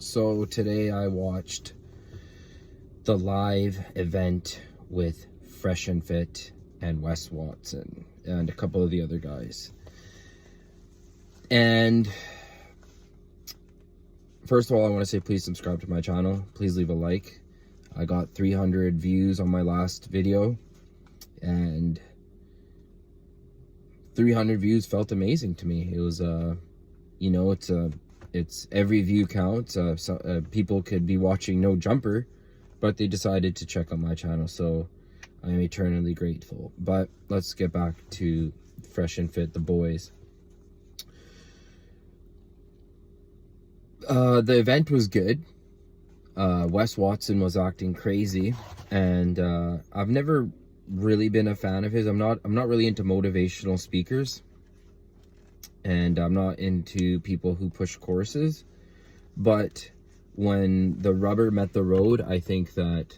So today I watched the live event with Fresh and Fit and Wes Watson and a couple of the other guys. And first of all, I want to say please subscribe to my channel. Please leave a like. I got 300 views on my last video, and 300 views felt amazing to me. It was it's every view counts. People could be watching No Jumper, but they decided to check on my channel, so I am eternally grateful. But let's get back to Fresh and Fit, the boys. The event was good. Wes Watson was acting crazy, and I've never really been a fan of his. I'm not really into motivational speakers, and I'm not into people who push courses. But when the rubber met the road, I think that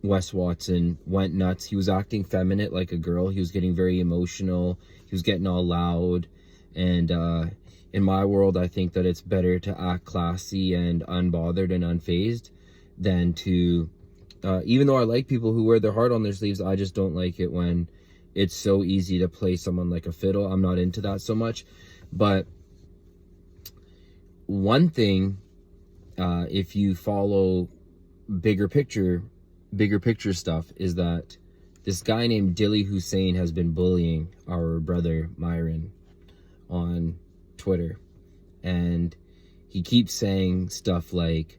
Wes Watson went nuts. He was acting feminine like a girl. He was getting very emotional. He was getting all loud. And in my world, I think that it's better to act classy and unbothered and unfazed than to, even though I like people who wear their heart on their sleeves, I just don't like it when it's so easy to play someone like a fiddle. I'm not into that so much. But one thing, if you follow bigger picture stuff, is that this guy named Dilly Hussain has been bullying our brother Myron on Twitter, and he keeps saying stuff like,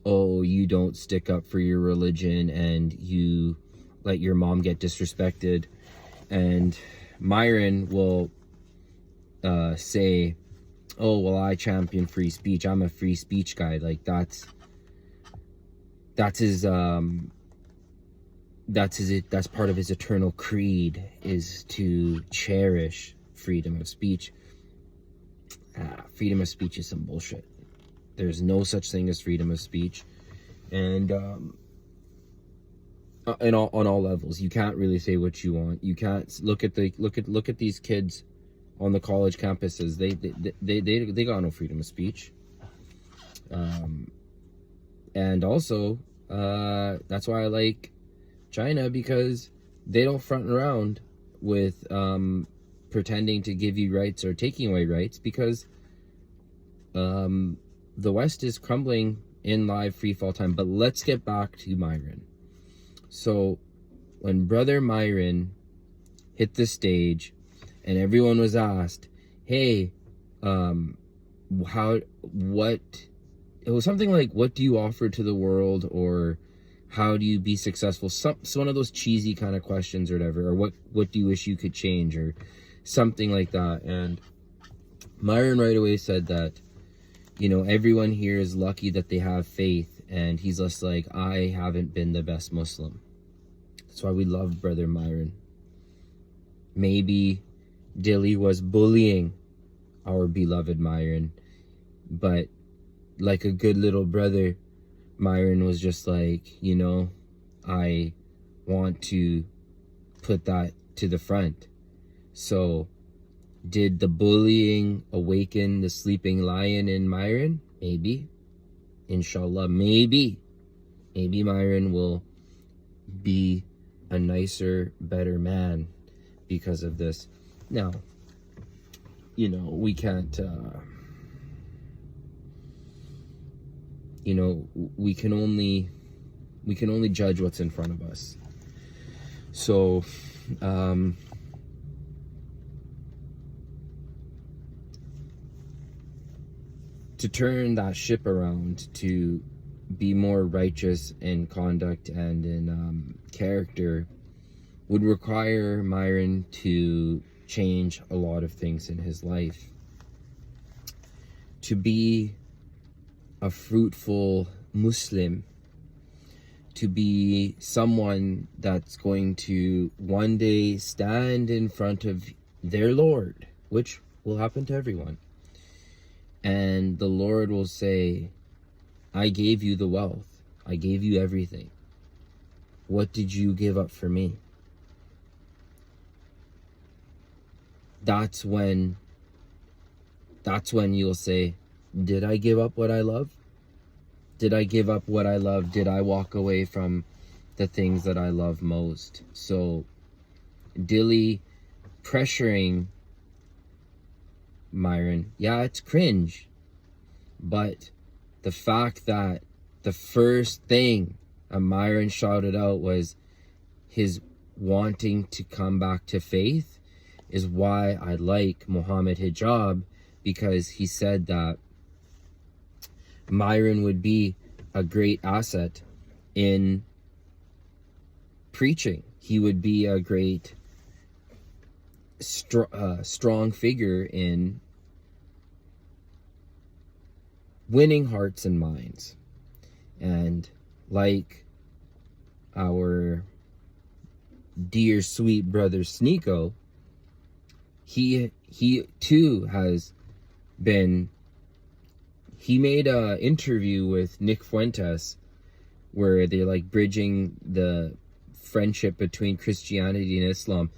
oh, you don't stick up for your religion and you let your mom get disrespected. And Myron will say, oh, well, I champion free speech, I'm a free speech guy. Like that's part of his eternal creed, is to cherish freedom of speech. Freedom of speech is some bullshit. There's no such thing as freedom of speech, and on all levels, you can't really say what you want. You can't look at these kids on the college campuses. They got no freedom of speech. And also, that's why I like China, because they don't front around with pretending to give you rights or taking away rights, because the West is crumbling in live free fall time. But let's get back to Myron. So when brother Myron hit the stage and everyone was asked, hey, it was something like, what do you offer to the world, or how do you be successful? Some one of those cheesy kind of questions or whatever, or what do you wish you could change, or something like that. And Myron right away said that, everyone here is lucky that they have faith. And he's just like, I haven't been the best Muslim. That's why we love brother Myron. Maybe Dilly was bullying our beloved Myron, but like a good little brother, Myron was just like, I want to put that to the front. So did the bullying awaken the sleeping lion in Myron? Maybe. Inshallah, maybe Myron will be a nicer, better man because of this. Now, we can't, we can only judge what's in front of us. So, to turn that ship around, to be more righteous in conduct and in character, would require Myron to change a lot of things in his life. To be a fruitful Muslim, to be someone that's going to one day stand in front of their Lord, which will happen to everyone. And the Lord will say, I gave you the wealth. I gave you everything. What did you give up for me? That's when you'll say, Did I give up what I love? Did I give up what I love? Did I walk away from the things that I love most? So Dilly pressuring Myron, yeah, it's cringe. But the fact that the first thing Myron shouted out was his wanting to come back to faith is why I like Muhammad Hijab, because he said that Myron would be a great asset in preaching. He would be a great strong figure in winning hearts and minds. And like our dear sweet brother Sneeko, he too has been, he made a interview with Nick Fuentes where they're like bridging the friendship between Christianity and Islam.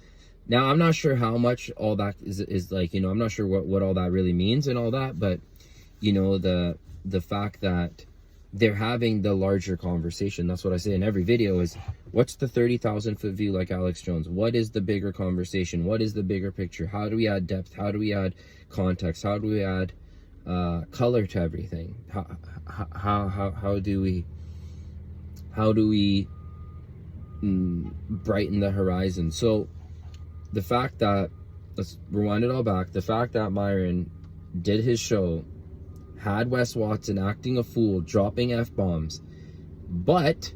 Now, I'm not sure how much all that is like, you know, I'm not sure what all that really means and all that, but, you know, the fact that they're having the larger conversation, that's what I say in every video, is what's the 30,000 foot view like Alex Jones? What is the bigger conversation? What is the bigger picture? How do we add depth? How do we add context? How do we add color to everything? How do we brighten the horizon? So the fact that, let's rewind it all back, the fact that Myron did his show, had Wes Watson acting a fool, dropping F-bombs, but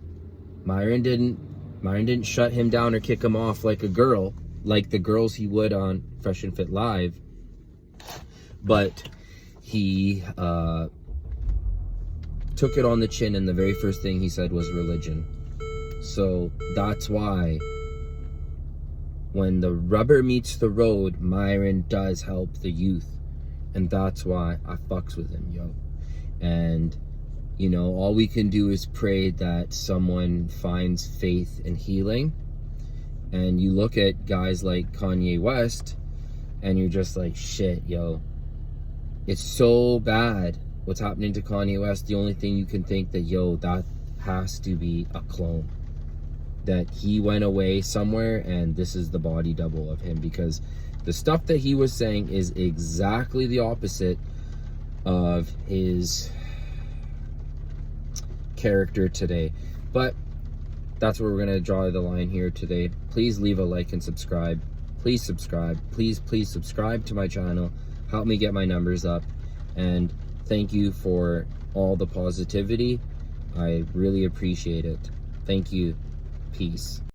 Myron didn't shut him down or kick him off like a girl, like the girls he would on Fresh and Fit Live, but he took it on the chin, and the very first thing he said was religion. So that's why when the rubber meets the road, Myron does help the youth. And that's why I fucks with him, yo. And, you know, all we can do is pray that someone finds faith and healing. And you look at guys like Kanye West, and you're just like, shit, yo. It's so bad what's happening to Kanye West. The only thing you can think that, yo, that has to be a clone. That he went away somewhere and this is the body double of him, because the stuff that he was saying is exactly the opposite of his character today. But that's where we're going to draw the line here today. Please leave a like and subscribe. Please subscribe. Please subscribe to my channel. Help me get my numbers up. And thank you for all the positivity. I really appreciate it. Thank you. Peace.